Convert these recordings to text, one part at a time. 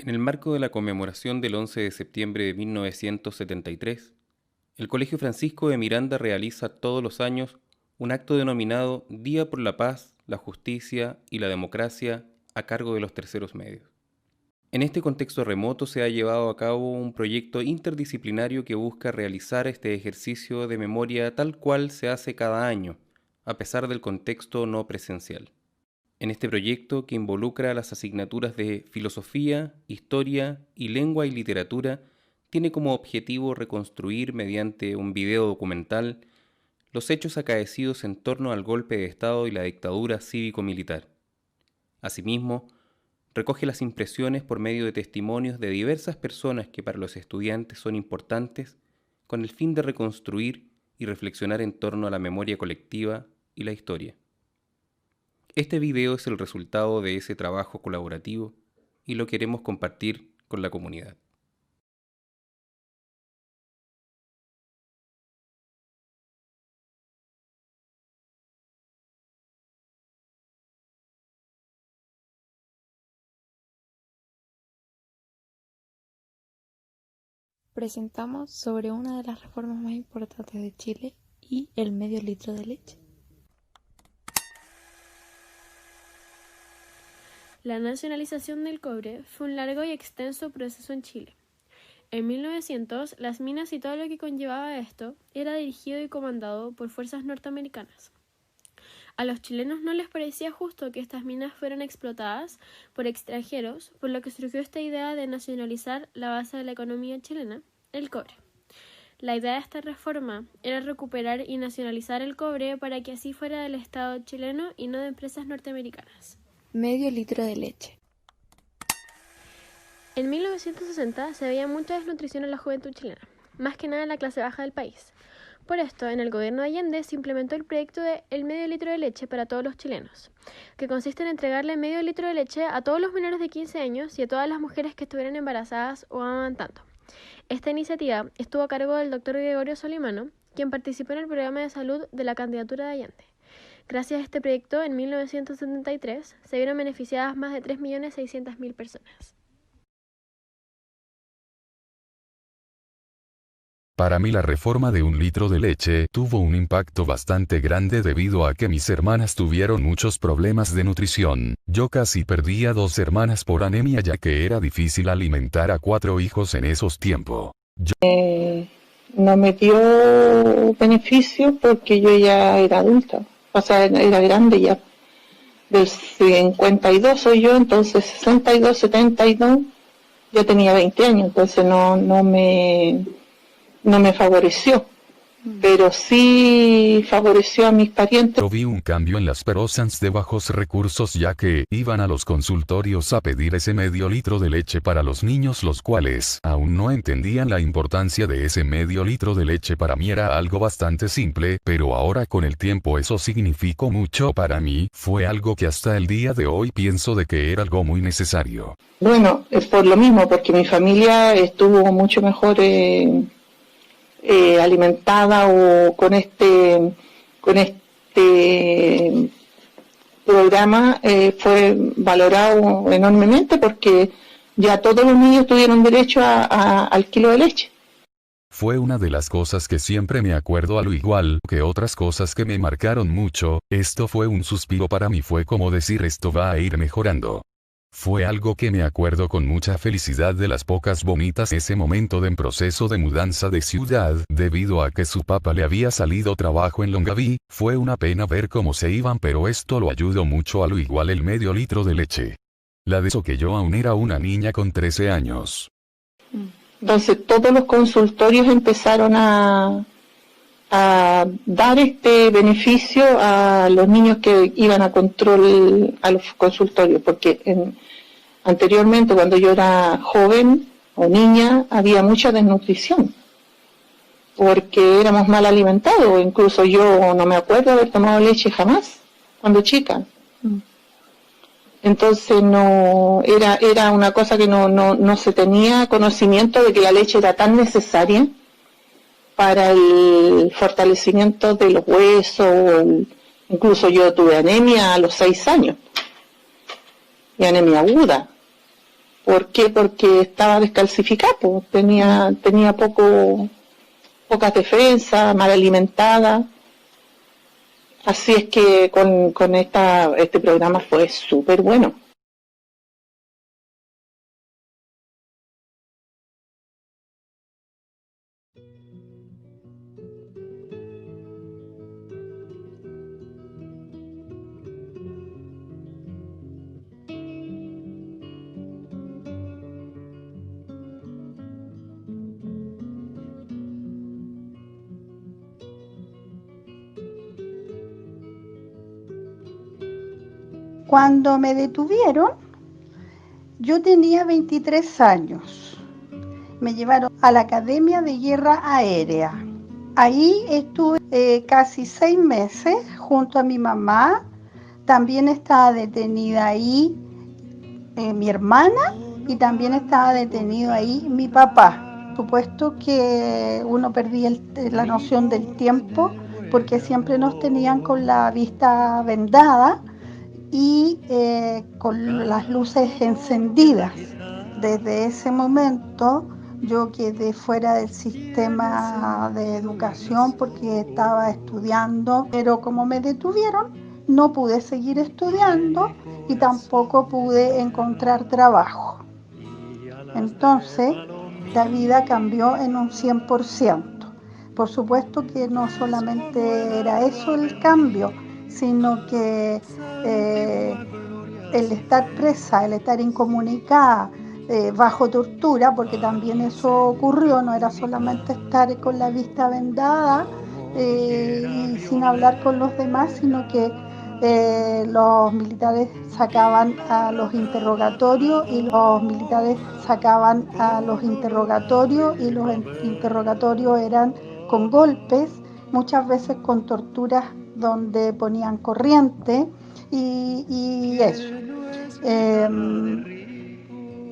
En el marco de la conmemoración del 11 de septiembre de 1973, el Colegio Francisco de Miranda realiza todos los años un acto denominado Día por la Paz, la Justicia y la Democracia a cargo de los terceros medios. En este contexto remoto se ha llevado a cabo un proyecto interdisciplinario que busca realizar este ejercicio de memoria tal cual se hace cada año, a pesar del contexto no presencial. En este proyecto, que involucra las asignaturas de Filosofía, Historia y Lengua y Literatura, tiene como objetivo reconstruir mediante un video documental los hechos acaecidos en torno al golpe de Estado y la dictadura cívico-militar. Asimismo, recoge las impresiones por medio de testimonios de diversas personas que para los estudiantes son importantes, con el fin de reconstruir y reflexionar en torno a la memoria colectiva y la historia. Este video es el resultado de ese trabajo colaborativo y lo queremos compartir con la comunidad. Presentamos sobre una de las reformas más importantes de Chile y el medio litro de leche. La nacionalización del cobre fue un largo y extenso proceso en Chile. En 1900, las minas y todo lo que conllevaba esto era dirigido y comandado por fuerzas norteamericanas. A los chilenos no les parecía justo que estas minas fueran explotadas por extranjeros, por lo que surgió esta idea de nacionalizar la base de la economía chilena, el cobre. La idea de esta reforma era recuperar y nacionalizar el cobre para que así fuera del Estado chileno y no de empresas norteamericanas. Medio litro de leche. En 1960 se veía mucha desnutrición en la juventud chilena, más que nada en la clase baja del país. Por esto, en el gobierno de Allende se implementó el proyecto de el medio litro de leche para todos los chilenos, que consiste en entregarle medio litro de leche a todos los menores de 15 años y a todas las mujeres que estuvieran embarazadas o amamantando. Esta iniciativa estuvo a cargo del Dr. Gregorio Solimano, quien participó en el programa de salud de la candidatura de Allende. Gracias a este proyecto, en 1973 se vieron beneficiadas más de 3.600.000 personas. Para mí la reforma de 1 litro de leche tuvo un impacto bastante grande debido a que mis hermanas tuvieron muchos problemas de nutrición. Yo casi perdí a 2 hermanas por anemia ya que era difícil alimentar a 4 hijos en esos tiempos. No me dio beneficio porque yo ya era adulta, o sea, era grande ya. Del 52 soy yo, entonces 62, 72, yo tenía 20 años, entonces no me favoreció, pero sí favoreció a mis parientes. Yo vi un cambio en las personas de bajos recursos ya que iban a los consultorios a pedir ese medio litro de leche para los niños, los cuales aún no entendían la importancia de ese medio litro de leche. Para mí era algo bastante simple, pero ahora con el tiempo eso significó mucho para mí. Fue algo que hasta el día de hoy pienso de que era algo muy necesario. Bueno, es por lo mismo, porque mi familia estuvo mucho mejor alimentada o con este programa fue valorado enormemente porque ya todos los niños tuvieron derecho al kilo de leche. Fue una de las cosas que siempre me acuerdo, al igual que otras cosas que me marcaron mucho. Esto fue un suspiro para mí, fue como decir esto va a ir mejorando. Fue algo que me acuerdo con mucha felicidad de las pocas bonitas ese momento de proceso de mudanza de ciudad, debido a que su papá le había salido trabajo en Longaví. Fue una pena ver cómo se iban, pero esto lo ayudó mucho, a lo igual el medio litro de leche. La de eso que yo aún era una niña con 13 años. Entonces todos los consultorios empezaron a dar este beneficio a los niños que iban a control a los consultorios, porque anteriormente cuando yo era joven o niña había mucha desnutrición, porque éramos mal alimentados. Incluso yo no me acuerdo haber tomado leche jamás cuando chica. Entonces no era una cosa que no se tenía conocimiento de que la leche era tan necesaria para el fortalecimiento de los huesos. Incluso yo tuve anemia a los 6 años, y anemia aguda, ¿Por qué? Porque estaba descalcificado, tenía pocas defensas, mal alimentada. Así es que con este programa fue súper bueno. Cuando me detuvieron, yo tenía 23 años. Me llevaron a la Academia de Guerra Aérea. Ahí estuve casi 6 meses junto a mi mamá. También estaba detenida ahí mi hermana y también estaba detenido ahí mi papá. Supuesto que uno perdía la noción del tiempo porque siempre nos tenían con la vista vendada y con las luces encendidas. Desde ese momento yo quedé fuera del sistema de educación porque estaba estudiando, pero como me detuvieron, no pude seguir estudiando y tampoco pude encontrar trabajo. Entonces, la vida cambió en un 100%. Por supuesto que no solamente era eso el cambio, sino que el estar presa, el estar incomunicada, bajo tortura, porque también eso ocurrió, no era solamente estar con la vista vendada y sin hablar con los demás, sino que los militares sacaban a los interrogatorios y los interrogatorios eran con golpes, muchas veces con torturas donde ponían corriente y eso.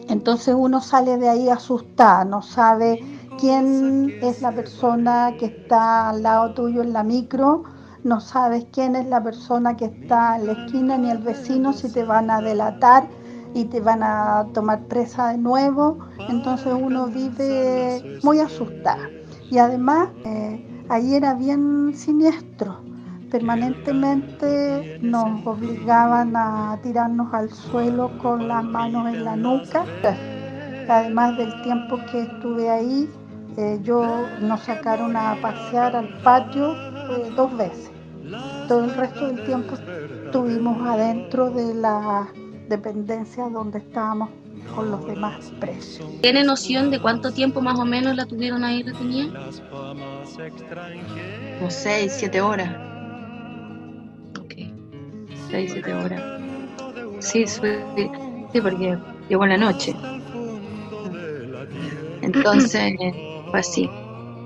Entonces uno sale de ahí asustada, no sabe quién es la persona que está al lado tuyo en la micro, no sabes quién es la persona que está en la esquina ni el vecino, si te van a delatar y te van a tomar presa de nuevo. Entonces uno vive muy asustada. Y además ahí era bien siniestro. Permanentemente nos obligaban a tirarnos al suelo con las manos en la nuca. Además del tiempo que estuve ahí, nos sacaron a pasear al patio 2 veces. Todo el resto del tiempo estuvimos adentro de la dependencia donde estábamos con los demás presos. ¿Tiene noción de cuánto tiempo más o menos la tuvieron ahí retenida? Como 6, 7 horas. Ok, 6, 7 horas. Sí, sí, porque llegó en la noche. Entonces, fue así.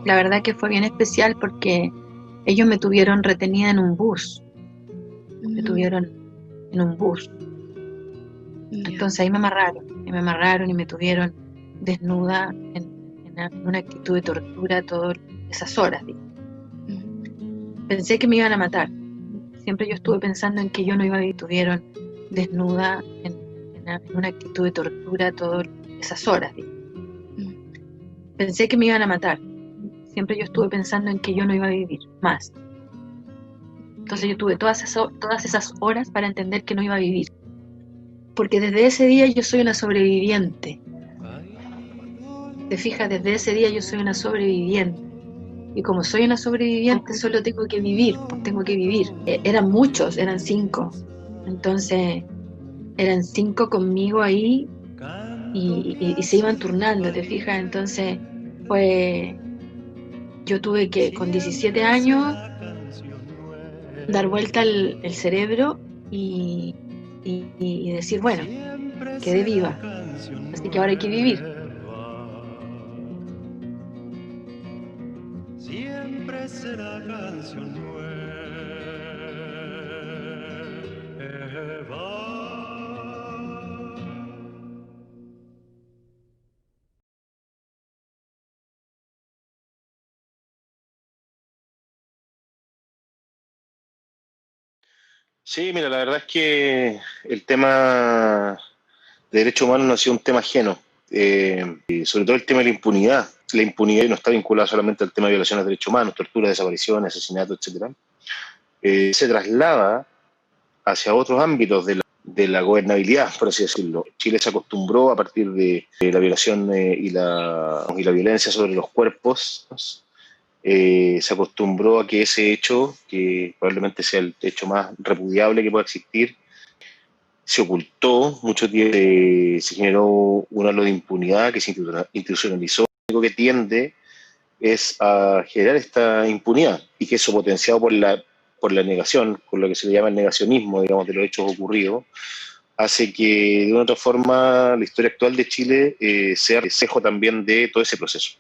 La verdad que fue bien especial porque ellos me tuvieron retenida en un bus. Me tuvieron en un bus. Entonces ahí me amarraron y me tuvieron desnuda en una actitud de tortura todas esas horas. Pensé que me iban a matar. Siempre yo estuve pensando en que yo no iba a vivir. Tuvieron desnuda en una actitud de tortura todas esas horas. Pensé que me iban a matar. Siempre yo estuve pensando en que yo no iba a vivir más. Entonces yo tuve todas esas horas para entender que no iba a vivir. Porque desde ese día yo soy una sobreviviente. Te fijas, desde ese día yo soy una sobreviviente. Y como soy una sobreviviente, solo tengo que vivir. Eran muchos, eran 5. Entonces, eran 5 conmigo ahí y se iban turnando, ¿te fijas? Entonces, yo tuve que, con 17 años, dar vuelta el cerebro y decir, bueno, quedé viva, así que ahora hay que vivir. Siempre será canción nueva. Sí, mira, la verdad es que el tema de derechos humanos no ha sido un tema ajeno, sobre todo el tema de la impunidad. La impunidad no está vinculada solamente al tema de violaciones de derechos humanos, tortura, desapariciones, asesinatos, etc. Se traslada hacia otros ámbitos de la gobernabilidad, por así decirlo. Chile se acostumbró a partir de la violación y la violencia sobre los cuerpos, se acostumbró a que ese hecho, que probablemente sea el hecho más repudiable que pueda existir, se ocultó mucho tiempo, se generó un halo de impunidad que se institucionalizó. Lo único que tiende es a generar esta impunidad y que eso, potenciado por la negación, con lo que se le llama el negacionismo, digamos, de los hechos ocurridos, hace que de una u otra forma la historia actual de Chile sea reflejo también de todo ese proceso.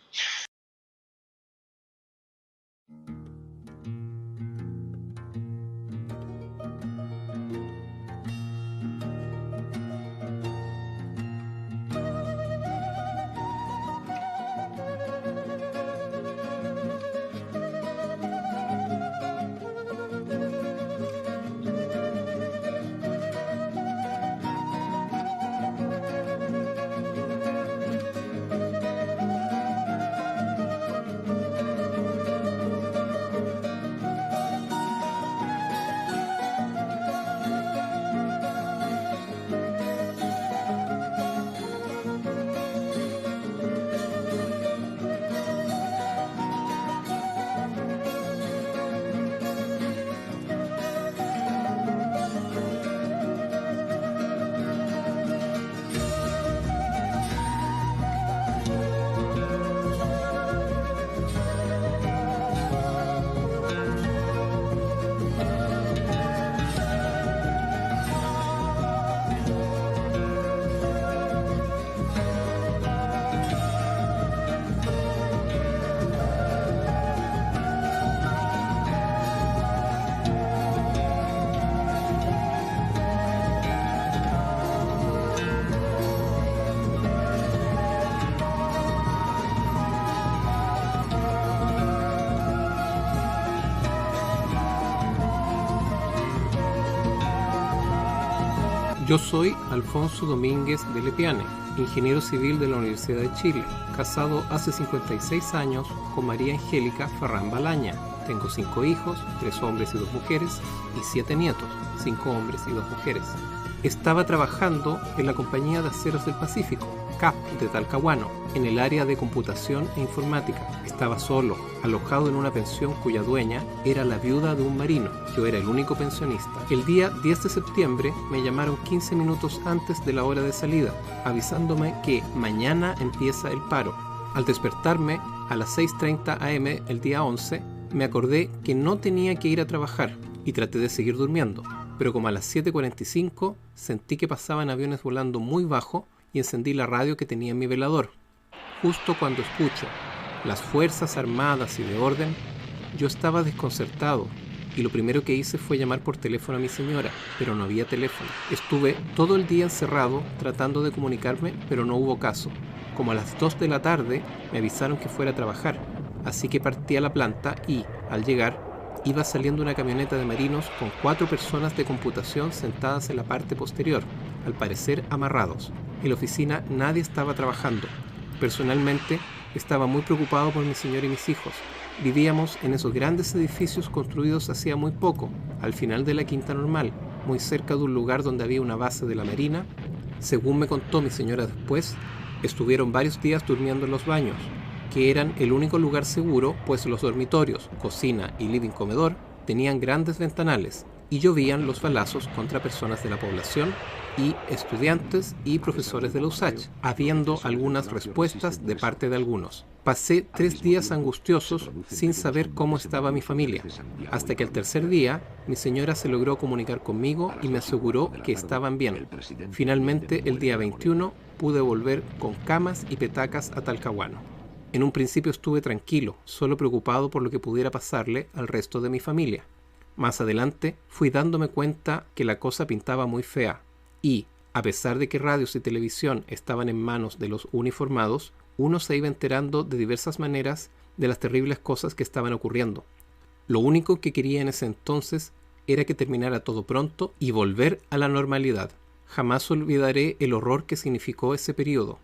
Yo soy Alfonso Domínguez de Lepiane, ingeniero civil de la Universidad de Chile, casado hace 56 años con María Angélica Ferrán Balaña. Tengo 5 hijos, 3 hombres y 2 mujeres, y 7 nietos, 5 hombres y 2 mujeres. Estaba trabajando en la Compañía de Aceros del Pacífico, CAP, de Talcahuano, en el área de computación e informática. Estaba solo, alojado en una pensión cuya dueña era la viuda de un marino. Yo era el único pensionista. El día 10 de septiembre me llamaron 15 minutos antes de la hora de salida, avisándome que mañana empieza el paro. Al despertarme a las 6:30 am el día 11, me acordé que no tenía que ir a trabajar y traté de seguir durmiendo. Pero como a las 7:45 sentí que pasaban aviones volando muy bajo y encendí la radio que tenía en mi velador. Justo cuando escucho las Fuerzas Armadas y de orden, yo estaba desconcertado y lo primero que hice fue llamar por teléfono a mi señora, pero no había teléfono. Estuve todo el día encerrado tratando de comunicarme, pero no hubo caso. Como a las 2 de la tarde me avisaron que fuera a trabajar, así que partí a la planta y, al llegar, iba saliendo una camioneta de marinos con 4 personas de computación sentadas en la parte posterior, al parecer amarrados. En la oficina nadie estaba trabajando. Personalmente, estaba muy preocupado por mi señora y mis hijos. Vivíamos en esos grandes edificios construidos hacía muy poco, al final de la Quinta Normal, muy cerca de un lugar donde había una base de la Marina. Según me contó mi señora después, estuvieron varios días durmiendo en los baños, que eran el único lugar seguro, pues los dormitorios, cocina y living comedor tenían grandes ventanales y llovían los balazos contra personas de la población y estudiantes y profesores de la USACH, habiendo algunas respuestas de parte de algunos. Pasé 3 días angustiosos sin saber cómo estaba mi familia, hasta que al tercer día mi señora se logró comunicar conmigo y me aseguró que estaban bien. Finalmente, el día 21, pude volver con camas y petacas a Talcahuano. En un principio estuve tranquilo, solo preocupado por lo que pudiera pasarle al resto de mi familia. Más adelante fui dándome cuenta que la cosa pintaba muy fea y, a pesar de que radios y televisión estaban en manos de los uniformados, uno se iba enterando de diversas maneras de las terribles cosas que estaban ocurriendo. Lo único que quería en ese entonces era que terminara todo pronto y volver a la normalidad. Jamás olvidaré el horror que significó ese periodo.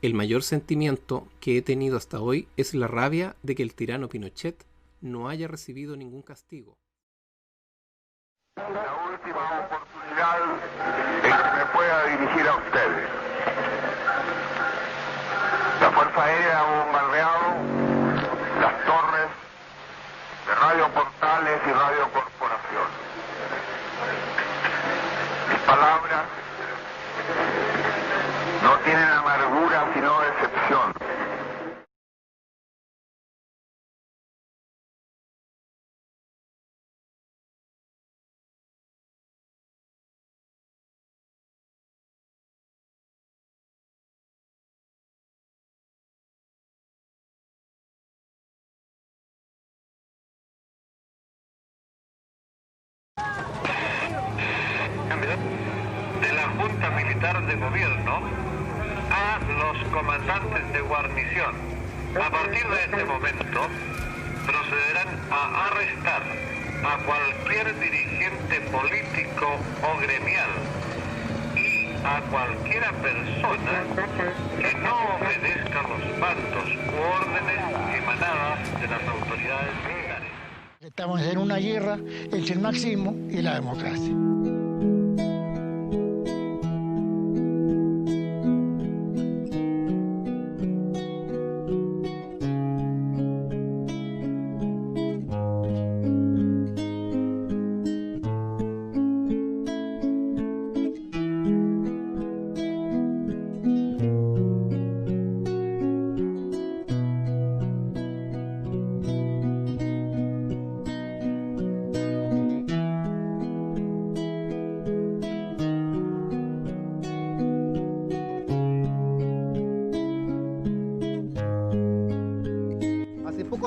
El mayor sentimiento que he tenido hasta hoy es la rabia de que el tirano Pinochet no haya recibido ningún castigo. La última oportunidad en que me pueda dirigir a ustedes. La Fuerza Aérea ha bombardeado las torres de Radio Portales y Radio Corporación. Mis palabras no tienen amargura sino decepción. De la Junta Militar de Gobierno a los comandantes de guarnición. A partir de este momento procederán a arrestar a cualquier dirigente político o gremial y a cualquiera persona que no obedezca los mandos u órdenes emanadas de las autoridades militares. Estamos en una guerra entre el marxismo y la democracia.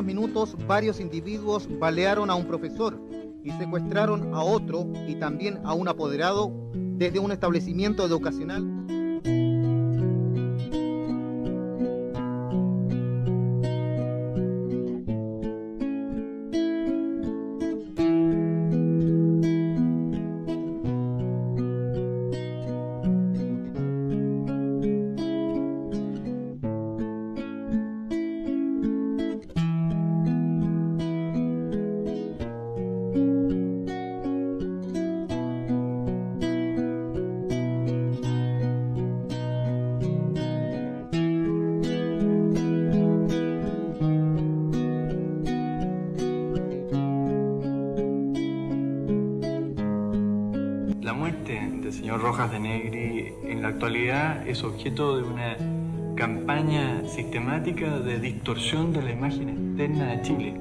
Minutos, varios individuos balearon a un profesor y secuestraron a otro y también a un apoderado desde un establecimiento educacional. La muerte del señor Rojas de Negri en la actualidad es objeto de una campaña sistemática de distorsión de la imagen externa de Chile.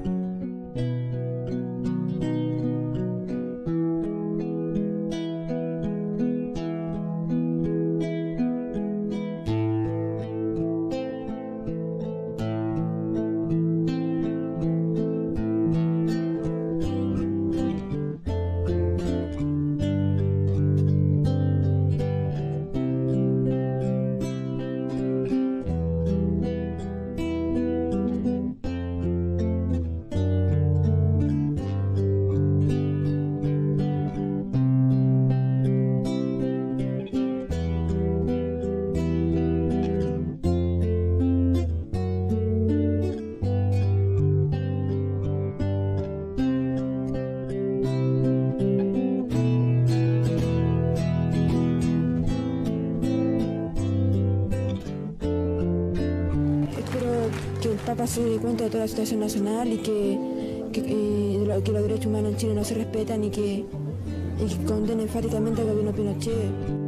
Papa se dé cuenta de toda la situación nacional y que los derechos humanos en Chile no se respetan y que condene enfáticamente al gobierno Pinochet.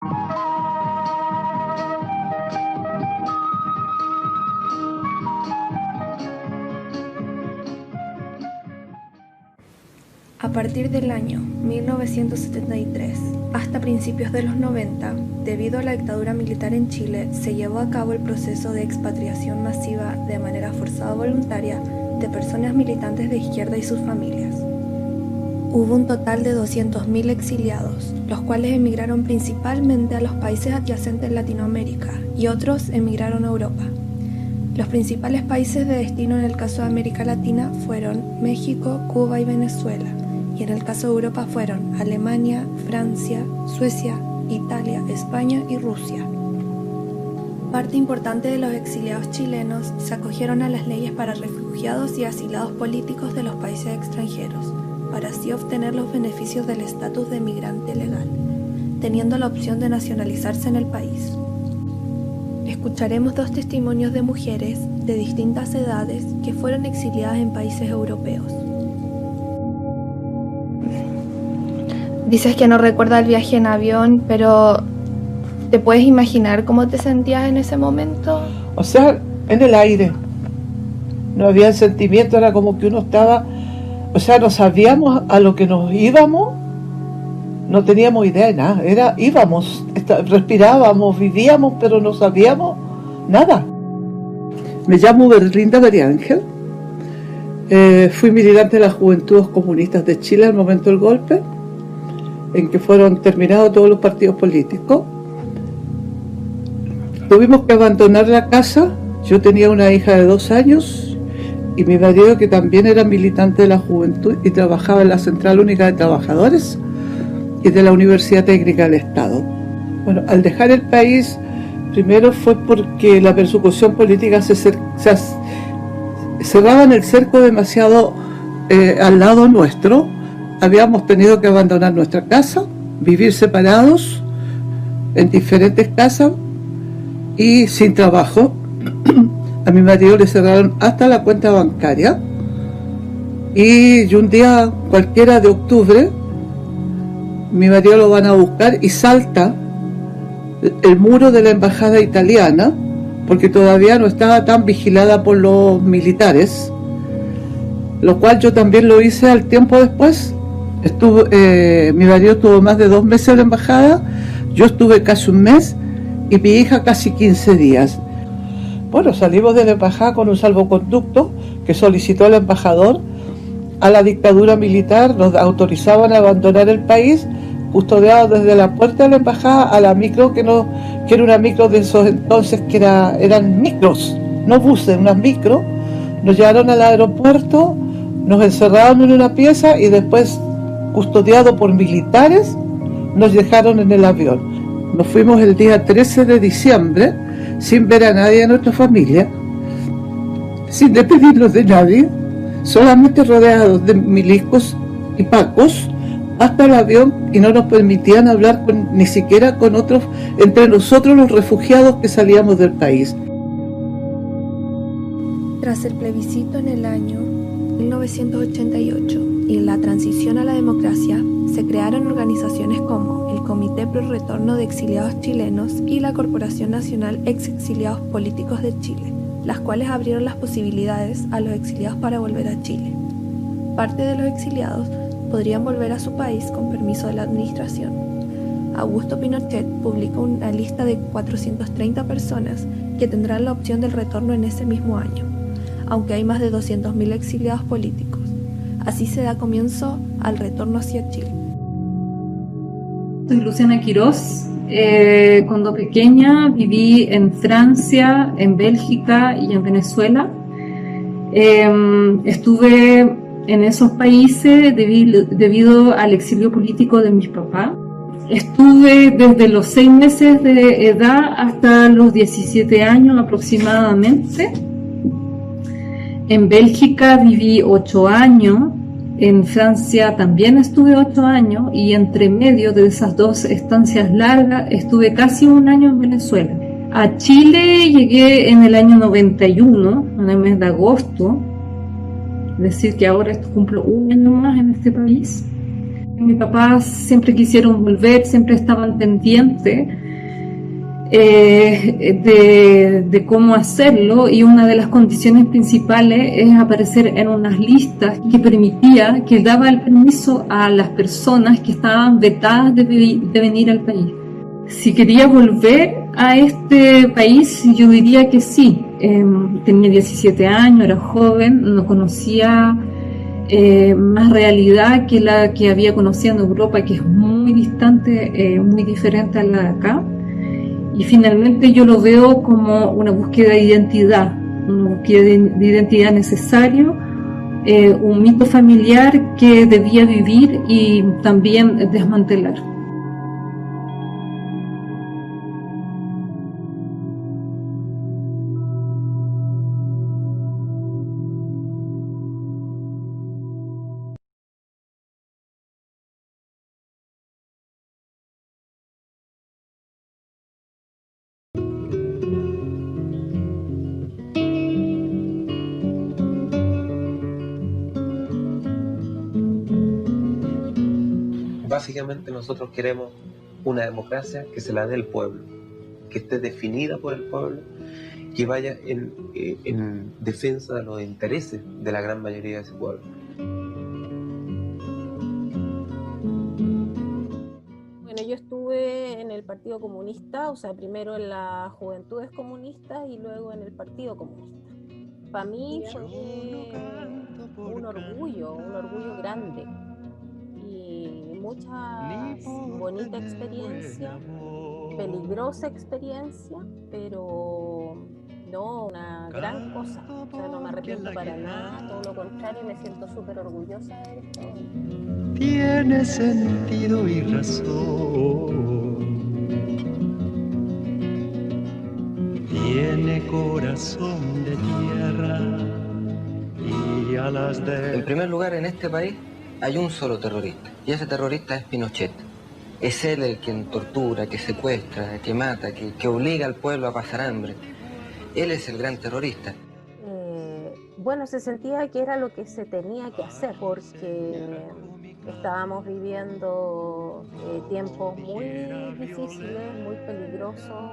A partir del año 1973 hasta principios de los 90, debido a la dictadura militar en Chile, se llevó a cabo el proceso de expatriación masiva de manera forzada o voluntaria de personas militantes de izquierda y sus familias. Hubo un total de 200.000 exiliados, los cuales emigraron principalmente a los países adyacentes en Latinoamérica y otros emigraron a Europa. Los principales países de destino en el caso de América Latina fueron México, Cuba y Venezuela, y en el caso de Europa fueron Alemania, Francia, Suecia, Italia, España y Rusia. Parte importante de los exiliados chilenos se acogieron a las leyes para refugiados y asilados políticos de los países extranjeros, para así obtener los beneficios del estatus de migrante legal, teniendo la opción de nacionalizarse en el país. Escucharemos 2 testimonios de mujeres de distintas edades que fueron exiliadas en países europeos. Dices que no recuerdas el viaje en avión, pero ¿te puedes imaginar cómo te sentías en ese momento? O sea, en el aire. No había sentimiento, era como que uno estaba... O sea, no sabíamos a lo que nos íbamos, no teníamos idea de nada. Íbamos, respirábamos, vivíamos, pero no sabíamos nada. Me llamo Berlinda María Ángel. Fui militante de las Juventudes Comunistas de Chile al momento del golpe, en que fueron terminados todos los partidos políticos. Tuvimos que abandonar la casa. Yo tenía una hija de 2 años y mi marido, que también era militante de la juventud y trabajaba en la Central Única de Trabajadores y de la Universidad Técnica del Estado. Bueno, al dejar el país, primero fue porque la persecución política cerraba en el cerco demasiado al lado nuestro. Habíamos tenido que abandonar nuestra casa, vivir separados en diferentes casas y sin trabajo. A mi marido le cerraron hasta la cuenta bancaria y un día cualquiera de octubre mi marido lo van a buscar y salta el muro de la embajada italiana, porque todavía no estaba tan vigilada por los militares, lo cual yo también lo hice al tiempo después. Mi marido estuvo más de 2 meses en la embajada, yo estuve casi 1 mes y mi hija casi 15 días. Bueno, salimos de la embajada con un salvoconducto que solicitó el embajador a la dictadura militar. Nos autorizaban a abandonar el país, custodiados desde la puerta de la embajada a la micro, que era una micro de esos entonces que eran micros, no buses, unas micro. Nos llevaron al aeropuerto, nos encerraron en una pieza y después, custodiados por militares, nos dejaron en el avión. Nos fuimos el día 13 de diciembre, sin ver a nadie de nuestra familia, sin despedirnos de nadie, solamente rodeados de milicos y pacos, hasta el avión, y no nos permitían hablar ni siquiera con otros, entre nosotros los refugiados que salíamos del país. Tras el plebiscito en el año 1988 y la transición a la democracia, se crearon organizaciones como el Comité Pro Retorno de Exiliados Chilenos y la Corporación Nacional Ex Exiliados Políticos de Chile, las cuales abrieron las posibilidades a los exiliados para volver a Chile. Parte de los exiliados podrían volver a su país con permiso de la administración. Augusto Pinochet publicó una lista de 430 personas que tendrán la opción del retorno en ese mismo año, aunque hay más de 200.000 exiliados políticos. Así se da comienzo al retorno hacia Chile. Soy Luciana Quirós. Cuando pequeña viví en Francia, en Bélgica y en Venezuela. Estuve en esos países debido al exilio político de mis papás. Estuve desde los 6 meses de edad hasta los 17 años aproximadamente. En Bélgica viví 8 años, en Francia también estuve 8 años y entre medio de esas 2 estancias largas estuve casi 1 año en Venezuela. A Chile llegué en el año 91, en el mes de agosto, es decir que ahora cumplo 1 año más en este país. Mi papá siempre quisieron volver, siempre estaban pendientes de cómo hacerlo, y una de las condiciones principales es aparecer en unas listas que daba el permiso a las personas que estaban vetadas de venir al país. Si quería volver a este país, yo diría que sí. Tenía 17 años, era joven, no conocía más realidad que la que había conocido en Europa, que es muy distante, muy diferente a la de acá. Y finalmente yo lo veo como una búsqueda de identidad, una búsqueda de identidad necesario, un mito familiar que debía vivir y también desmantelar. Básicamente nosotros queremos una democracia que se la dé el pueblo, que esté definida por el pueblo, que vaya en defensa de los intereses de la gran mayoría de ese pueblo. Bueno, yo estuve en el Partido Comunista, o sea, primero en las Juventudes Comunistas y luego en el Partido Comunista. Para mí fue un orgullo grande. Y mucha bonita experiencia, peligrosa experiencia, pero no una gran cosa. O sea, no me arrepiento para nada, todo lo contrario, me siento súper orgullosa de haber estado ahí. Tiene sentido y razón, tiene corazón de tierra y alas de... En primer lugar, en este país hay un solo terrorista, y ese terrorista es Pinochet. Es él el quien tortura, que secuestra, que mata, que obliga al pueblo a pasar hambre. Él es el gran terrorista. Bueno, se sentía que era lo que se tenía que hacer, porque estábamos viviendo tiempos muy difíciles, muy peligrosos,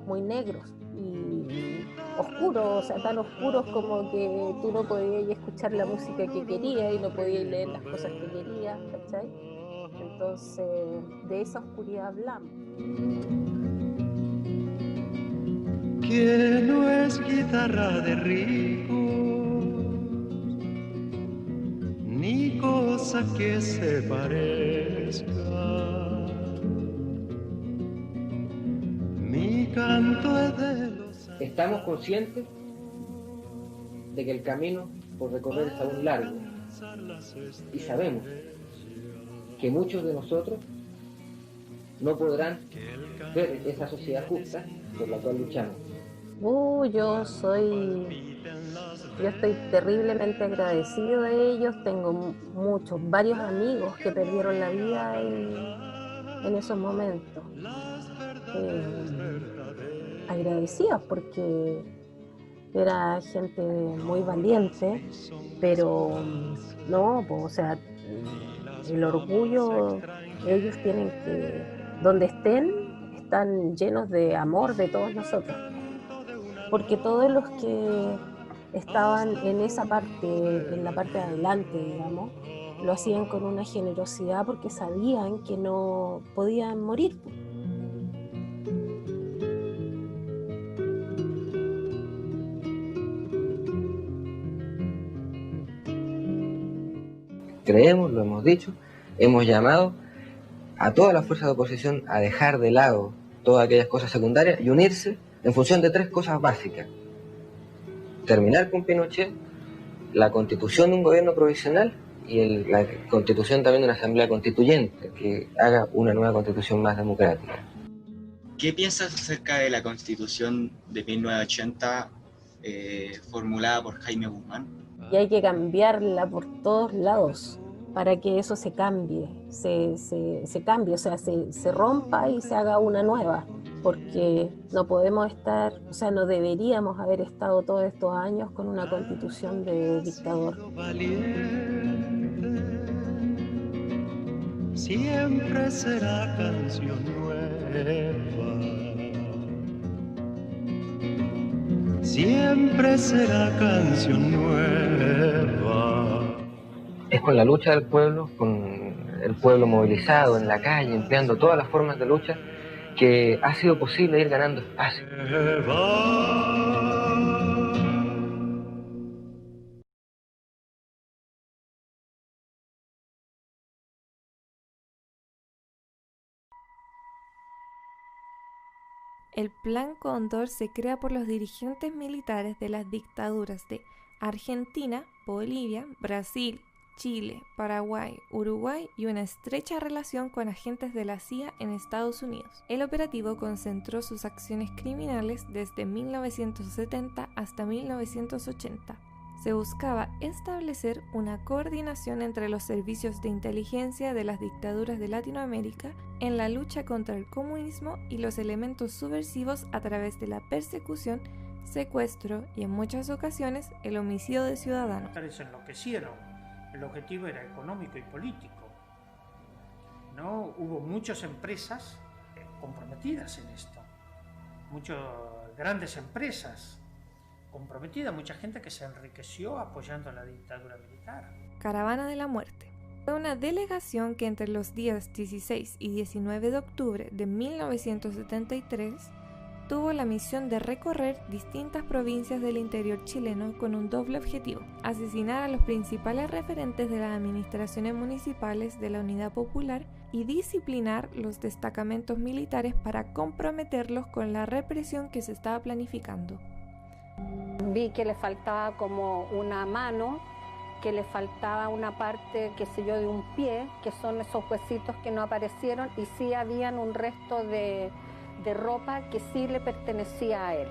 muy negros y oscuros, o sea, tan oscuros como que tú no podías escuchar la música que querías y no podías leer las cosas que querías, ¿cachai? Entonces, de esa oscuridad hablamos. Que no es guitarra de rico, ni cosa que se parezca. Mi canto es de los... Estamos conscientes de que el camino por recorrer es aún largo, y sabemos que muchos de nosotros no podrán ver esa sociedad justa por la cual luchamos. Yo estoy terriblemente agradecido de ellos. Tengo varios amigos que perdieron la vida en esos momentos. Agradecidos porque era gente muy valiente, pero no, pues, o sea, el orgullo, ellos tienen que, donde están llenos de amor de todos nosotros, porque todos los que estaban en esa parte, en la parte de adelante, digamos, lo hacían con una generosidad porque sabían que no podían morir. Creemos, lo hemos dicho, hemos llamado a todas las fuerzas de oposición a dejar de lado todas aquellas cosas secundarias y unirse en función de tres cosas básicas: terminar con Pinochet, la constitución de un gobierno provisional y la constitución también de una asamblea constituyente que haga una nueva constitución más democrática. ¿Qué piensas acerca de la constitución de 1980 formulada por Jaime Guzmán? Y hay que cambiarla por todos lados para que eso se cambie, se cambie, o sea, se rompa y se haga una nueva, porque no podemos estar, o sea, no deberíamos haber estado todos estos años con una constitución de dictador. siempre será canción nueva. Siempre será canción nueva. Es con la lucha del pueblo, con el pueblo movilizado en la calle, empleando todas las formas de lucha, que ha sido posible ir ganando espacio. El Plan Cóndor se crea por los dirigentes militares de las dictaduras de Argentina, Bolivia, Brasil, Chile, Paraguay, Uruguay y una estrecha relación con agentes de la CIA en Estados Unidos. El operativo concentró sus acciones criminales desde 1970 hasta 1980. Se buscaba establecer una coordinación entre los servicios de inteligencia de las dictaduras de Latinoamérica en la lucha contra el comunismo y los elementos subversivos a través de la persecución, secuestro y en muchas ocasiones el homicidio de ciudadanos. Se enloquecieron. El objetivo era económico y político. ¿No? Hubo muchas empresas comprometidas en esto, muchas grandes empresas comprometidas, mucha gente que se enriqueció apoyando la dictadura militar. Caravana de la Muerte. Fue una delegación que entre los días 16 y 19 de octubre de 1973 tuvo la misión de recorrer distintas provincias del interior chileno con un doble objetivo: asesinar a los principales referentes de las administraciones municipales de la Unidad Popular y disciplinar los destacamentos militares para comprometerlos con la represión que se estaba planificando. Vi que le faltaba como una mano, que le faltaba una parte, qué sé yo, de un pie, que son esos huesitos que no aparecieron, y sí habían un resto de ropa que sí le pertenecía a él.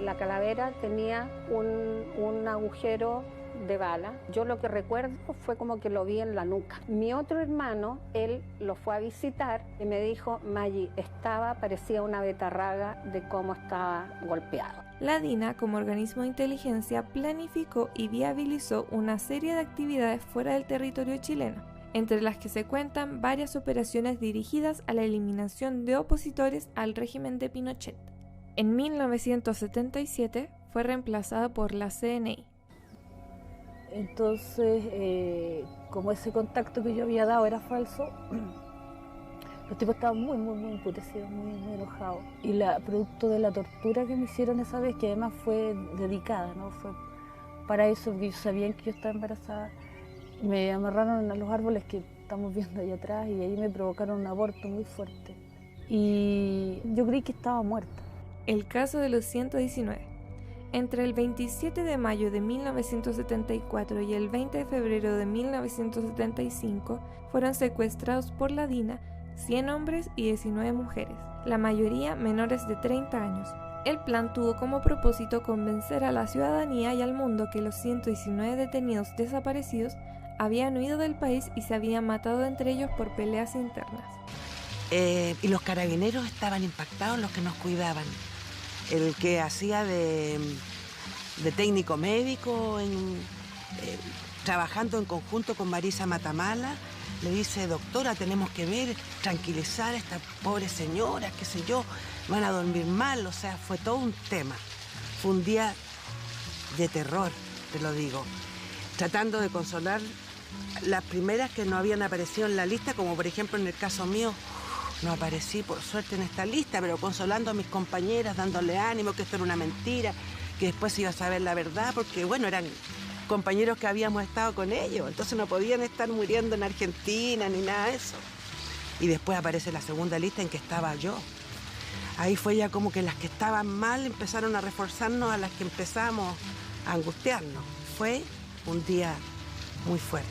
La calavera tenía un agujero de bala. Yo lo que recuerdo fue como que lo vi en la nuca. Mi otro hermano, él lo fue a visitar y me dijo: Maggi, parecía una betarraga de cómo estaba golpeado. La DINA, como organismo de inteligencia, planificó y viabilizó una serie de actividades fuera del territorio chileno, entre las que se cuentan varias operaciones dirigidas a la eliminación de opositores al régimen de Pinochet. En 1977 fue reemplazada por la CNI. Entonces, como ese contacto que yo había dado era falso, los tipos estaban muy emputecidos, muy enojados. Y producto de la tortura que me hicieron esa vez, que además fue dedicada, ¿no? Fue para eso, porque ellos sabían que yo estaba embarazada. Me amarraron a los árboles que estamos viendo ahí atrás y ahí me provocaron un aborto muy fuerte. Y yo creí que estaba muerta. El caso de los 119. Entre el 27 de mayo de 1974 y el 20 de febrero de 1975 fueron secuestrados por la DINA 100 hombres y 19 mujeres, la mayoría menores de 30 años. El plan tuvo como propósito convencer a la ciudadanía y al mundo que los 119 detenidos desaparecidos habían huido del país y se habían matado entre ellos por peleas internas. Y los carabineros estaban impactados, los que nos cuidaban. El que hacía de técnico médico, trabajando en conjunto con Marisa Matamala, le dice: doctora, tenemos que ver, tranquilizar a estas pobres señoras, qué sé yo, van a dormir mal. O sea, fue todo un tema. Fue un día de terror, te lo digo. Tratando de consolar las primeras que no habían aparecido en la lista, como por ejemplo en el caso mío, no aparecí por suerte en esta lista, pero consolando a mis compañeras, dándole ánimo, que esto era una mentira, que después se iba a saber la verdad, porque bueno, eran compañeros que habíamos estado con ellos, entonces no podían estar muriendo en Argentina ni nada de eso. Y después aparece la segunda lista en que estaba yo. Ahí fue ya como que las que estaban mal empezaron a reforzarnos a las que empezamos a angustiarnos. Fue un día muy fuerte.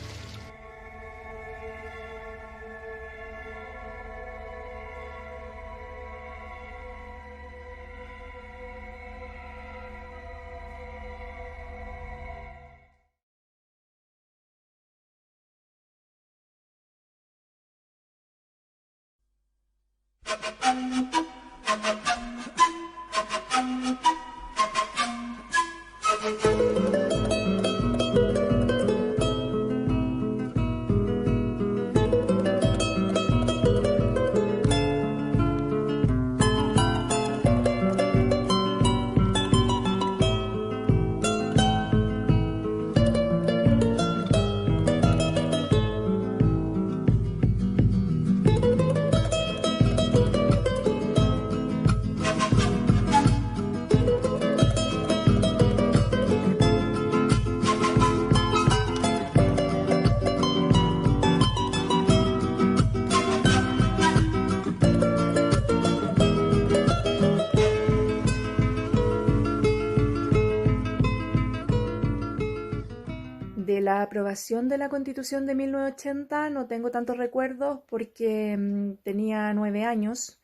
la aprobación de la Constitución de 1980 no tengo tantos recuerdos porque tenía 9 años.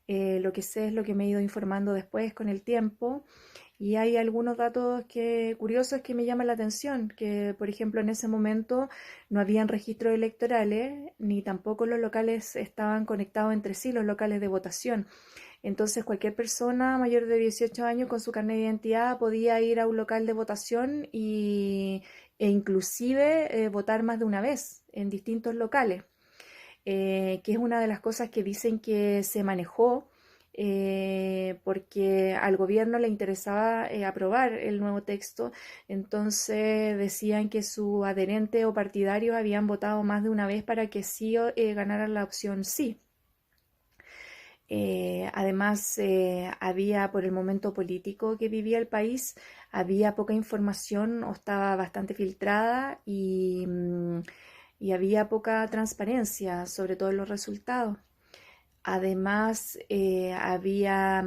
Lo que sé es lo que me he ido informando después con el tiempo. Y hay algunos datos curiosos que me llaman la atención, que por ejemplo en ese momento no habían registros electorales, ni tampoco los locales estaban conectados entre sí, los locales de votación. Entonces cualquier persona mayor de 18 años con su carnet de identidad podía ir a un local de votación e inclusive votar más de una vez en distintos locales, que es una de las cosas que dicen que se manejó porque al gobierno le interesaba aprobar el nuevo texto. Entonces decían que sus adherentes o partidarios habían votado más de una vez para que sí ganara la opción sí. Además, había, por el momento político que vivía el país, había poca información o estaba bastante filtrada y había poca transparencia, sobre todo en los resultados. Además, había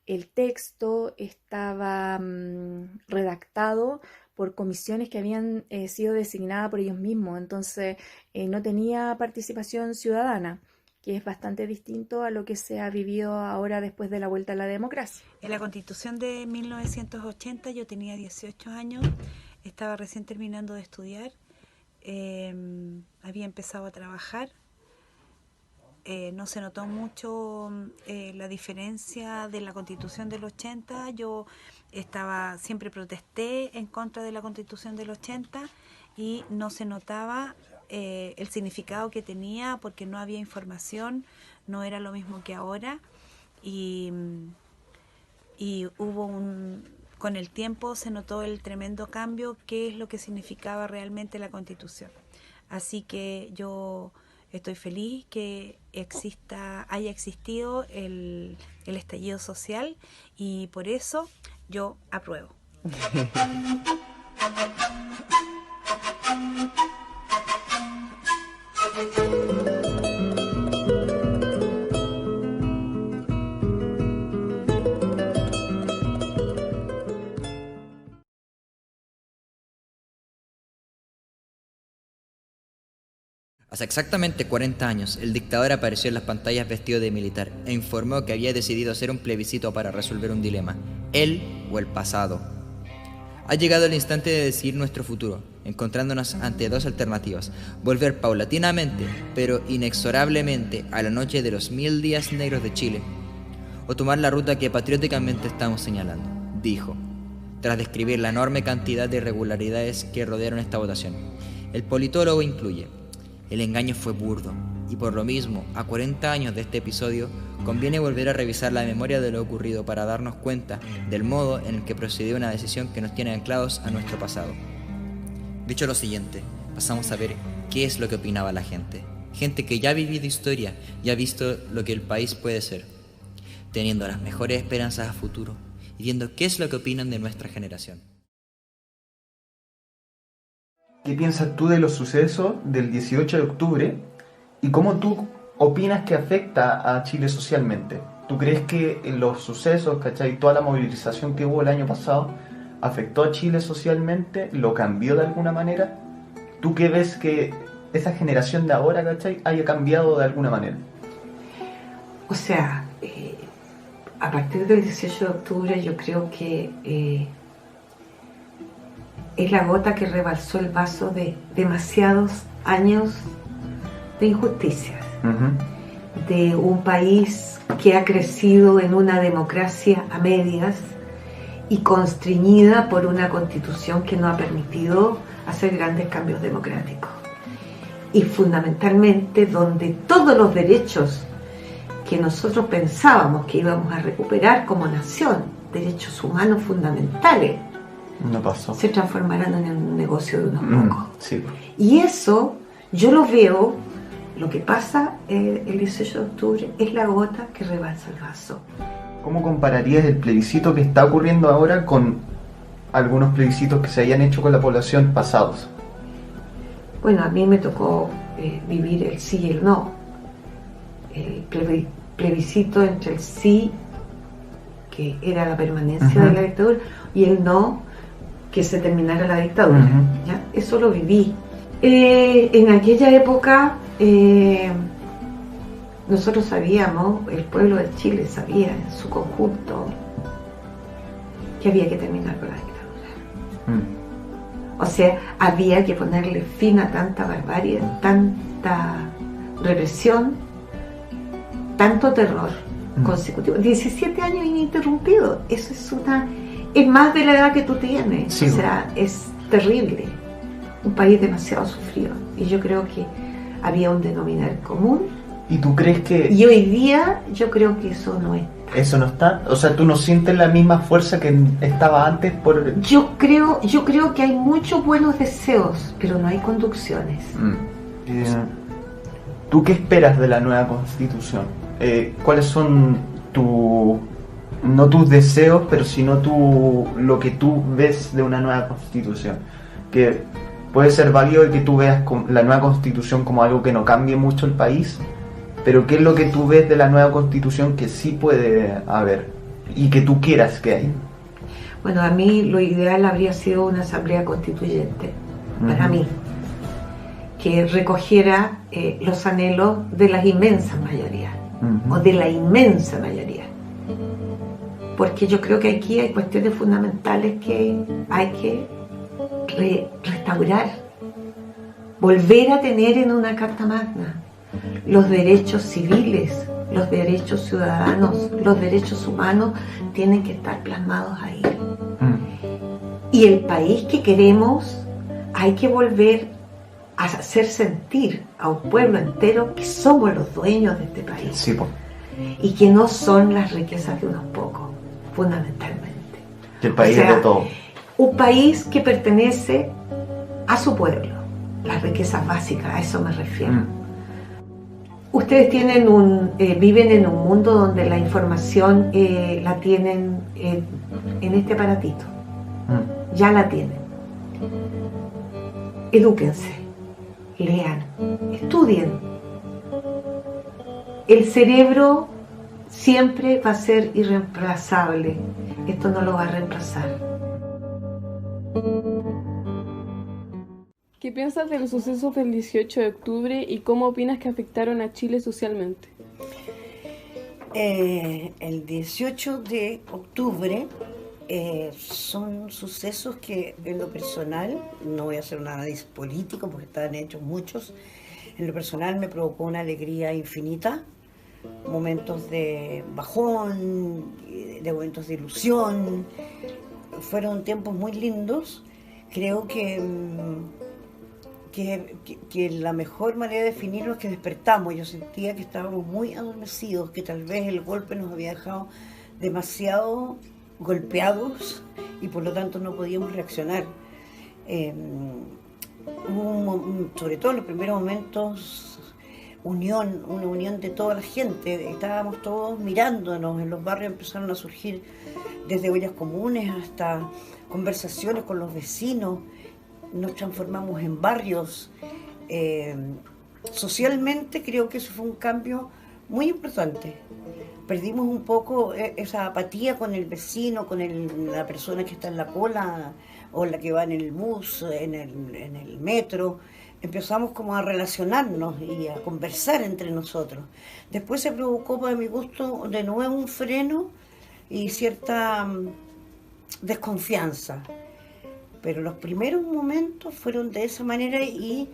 el texto estaba redactado por comisiones que habían sido designadas por ellos mismos, entonces no tenía participación ciudadana, que es bastante distinto a lo que se ha vivido ahora después de la vuelta a la democracia. En la Constitución de 1980 yo tenía 18 años, estaba recién terminando de estudiar, había empezado a trabajar. No se notó mucho la diferencia de la Constitución del 80. Yo siempre protesté en contra de la Constitución del 80 y no se notaba el significado que tenía porque no había información, no era lo mismo que ahora y con el tiempo se notó el tremendo cambio, qué es lo que significaba realmente la Constitución. Así que yo estoy feliz que haya existido el estallido social y por eso yo apruebo. Hace exactamente 40 años, el dictador apareció en las pantallas vestido de militar e informó que había decidido hacer un plebiscito para resolver un dilema, él o el pasado. Ha llegado el instante de decidir nuestro futuro, encontrándonos ante dos alternativas: volver paulatinamente, pero inexorablemente, a la noche de los 1000 días negros de Chile, o tomar la ruta que patrióticamente estamos señalando, dijo, tras describir la enorme cantidad de irregularidades que rodearon esta votación. El politólogo incluye: el engaño fue burdo, y por lo mismo, a 40 años de este episodio, conviene volver a revisar la memoria de lo ocurrido para darnos cuenta del modo en el que procedió una decisión que nos tiene anclados a nuestro pasado. Dicho lo siguiente, pasamos a ver qué es lo que opinaba la gente. Gente que ya ha vivido historia y ha visto lo que el país puede ser, teniendo las mejores esperanzas a futuro y viendo qué es lo que opinan de nuestra generación. ¿Qué piensas tú de los sucesos del 18 de octubre y cómo tú opinas que afecta a Chile socialmente? ¿Tú crees que los sucesos, ¿cachai? Toda la movilización que hubo el año pasado afectó a Chile socialmente? ¿Lo cambió de alguna manera? ¿Tú qué ves que esa generación de ahora, ¿cachai? haya cambiado de alguna manera? O sea, a partir del 18 de octubre yo creo que es la gota que rebalsó el vaso de demasiados años de injusticias, de un país que ha crecido en una democracia a medias y constreñida por una constitución que no ha permitido hacer grandes cambios democráticos. Y fundamentalmente donde todos los derechos que nosotros pensábamos que íbamos a recuperar como nación, derechos humanos fundamentales, no pasó. Se transformaron en un negocio de unos pocos. Sí. Y eso, yo lo veo, lo que pasa el 18 de octubre es la gota que rebalsa el vaso. ¿Cómo compararías el plebiscito que está ocurriendo ahora con algunos plebiscitos que se hayan hecho con la población pasados? Bueno, a mí me tocó vivir el sí y el no. El plebiscito entre el sí, que era la permanencia de la dictadura, y el no, que se terminara la dictadura. ¿Ya? Eso lo viví. En aquella época nosotros sabíamos, el pueblo de Chile sabía en su conjunto que había que terminar con la dictadura. O sea, había que ponerle fin a tanta barbarie, tanta represión, tanto terror consecutivo. 17 años ininterrumpidos, eso es más de la edad que tú tienes. Sí. O sea, es terrible. Un país demasiado sufrido. Y yo creo que había un denominador común. ¿Y tú crees que...? Y hoy día yo creo que eso no está. ¿Eso no está? O sea, ¿tú no sientes la misma fuerza que estaba antes por...? Yo creo que hay muchos buenos deseos, pero no hay conducciones. ¿Tú qué esperas de la nueva Constitución? ¿Cuáles son no tus deseos, pero sino lo que tú ves de una nueva Constitución? Que puede ser válido de que tú veas la nueva Constitución como algo que no cambie mucho el país, pero ¿qué es lo que tú ves de la nueva Constitución que sí puede haber y que tú quieras que haya? Bueno, a mí lo ideal habría sido una asamblea constituyente, para mí, que recogiera los anhelos de las inmensas mayorías, o de la inmensa mayoría. Porque yo creo que aquí hay cuestiones fundamentales que hay que restaurar, volver a tener en una Carta Magna los derechos civiles, los derechos ciudadanos, los derechos humanos tienen que estar plasmados ahí. Y el país que queremos hay que volver a hacer sentir a un pueblo entero que somos los dueños de este país. Sí, y que no son las riquezas de unos pocos, fundamentalmente. Que el país es de todo. Un país que pertenece a su pueblo, las riquezas básicas, a eso me refiero. Ustedes viven en un mundo donde la información la tienen en este aparatito. Ya la tienen. Edúquense, lean, estudien. El cerebro siempre va a ser irreemplazable. Esto no lo va a reemplazar. ¿Qué piensas de los sucesos del 18 de octubre y cómo opinas que afectaron a Chile socialmente? El 18 de octubre son sucesos que en lo personal, no voy a hacer un análisis político porque están hechos muchos, en lo personal me provocó una alegría infinita, momentos de bajón, de momentos de ilusión, fueron tiempos muy lindos. Creo que la mejor manera de definirlo es que despertamos. Yo sentía que estábamos muy adormecidos, que tal vez el golpe nos había dejado demasiado golpeados y por lo tanto no podíamos reaccionar. Sobre todo en los primeros momentos, una unión de toda la gente. Estábamos todos mirándonos, en los barrios empezaron a surgir desde ollas comunes hasta conversaciones con los vecinos. Nos transformamos en barrios. Socialmente creo que eso fue un cambio muy importante. Perdimos un poco esa apatía con el vecino, con la persona que está en la cola o la que va en el bus, en el metro. Empezamos como a relacionarnos y a conversar entre nosotros. Después se provocó, para mi gusto, de nuevo un freno y cierta desconfianza. Pero los primeros momentos fueron de esa manera y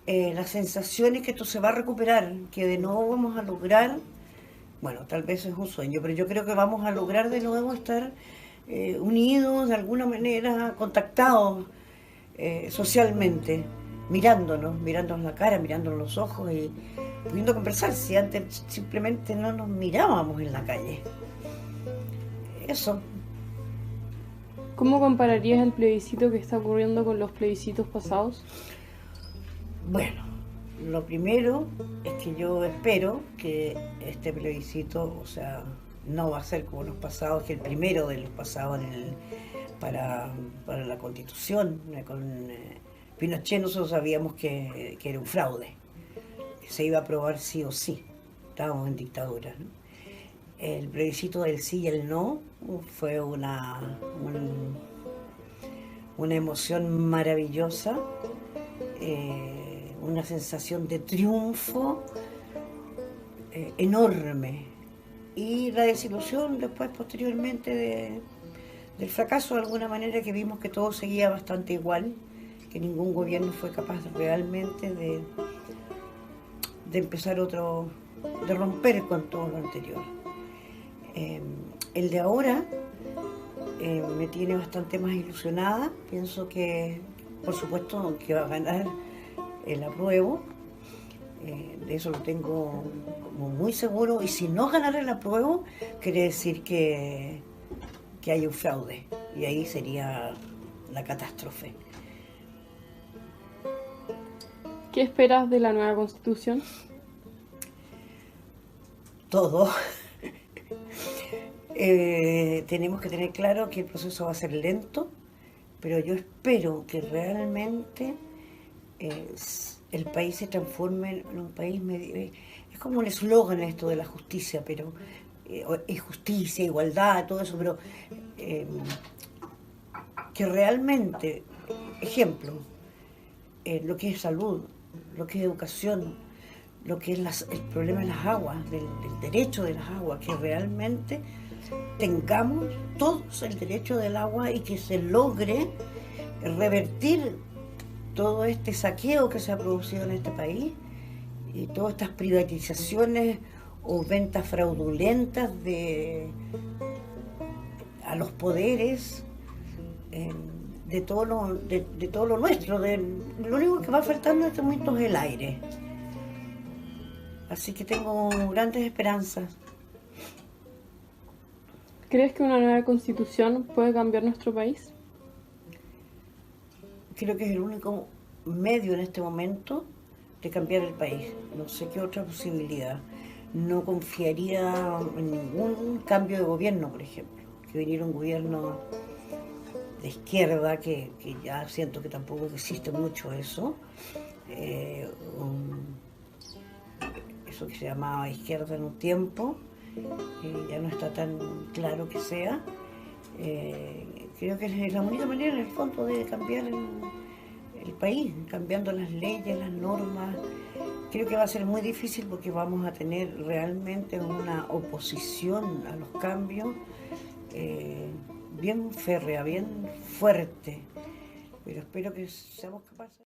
la sensación es que esto se va a recuperar, que de nuevo vamos a lograr, bueno, tal vez es un sueño, pero yo creo que vamos a lograr de nuevo estar unidos, de alguna manera, contactados socialmente, mirándonos la cara, mirándonos los ojos y pudiendo conversar, si antes simplemente no nos mirábamos en la calle. Eso. ¿Cómo compararías el plebiscito que está ocurriendo con los plebiscitos pasados? Bueno, lo primero es que yo espero que este plebiscito, o sea, no va a ser como los pasados, que el primero de los pasados para la Constitución. Con Pinochet nosotros sabíamos que era un fraude, que se iba a aprobar sí o sí, estábamos en dictadura, ¿no? El plebiscito del sí y el no fue una emoción maravillosa, una sensación de triunfo enorme, y la desilusión después posteriormente del fracaso, de alguna manera, que vimos que todo seguía bastante igual, que ningún gobierno fue capaz realmente de empezar otro, de romper con todo lo anterior. El de ahora me tiene bastante más ilusionada. Pienso que, por supuesto, que va a ganar el apruebo. De eso lo tengo como muy seguro. Y si no ganara el apruebo, quiere decir que hay un fraude. Y ahí sería la catástrofe. ¿Qué esperas de la nueva Constitución? Todo. Tenemos que tener claro que el proceso va a ser lento, pero yo espero que realmente el país se transforme en un país medio... Es como un eslogan esto de la justicia, pero es justicia, igualdad, todo eso, pero que realmente, ejemplo, lo que es salud, lo que es educación, lo que es el problema de las aguas, del derecho de las aguas, que realmente tengamos todos el derecho del agua y que se logre revertir todo este saqueo que se ha producido en este país y todas estas privatizaciones o ventas fraudulentas a los poderes de todo lo nuestro. Lo único que va faltando en este momento es el aire. Así que tengo grandes esperanzas. ¿Crees que una nueva Constitución puede cambiar nuestro país? Creo que es el único medio en este momento de cambiar el país. No sé qué otra posibilidad. No confiaría en ningún cambio de gobierno, por ejemplo. Que viniera un gobierno de izquierda, que ya siento que tampoco existe mucho eso. Eso que se llamaba izquierda en un tiempo, ya no está tan claro que sea. Creo que es la única manera, en el fondo, de cambiar el país, cambiando las leyes, las normas. Creo que va a ser muy difícil porque vamos a tener realmente una oposición a los cambios bien férrea, bien fuerte, pero espero que seamos capaces.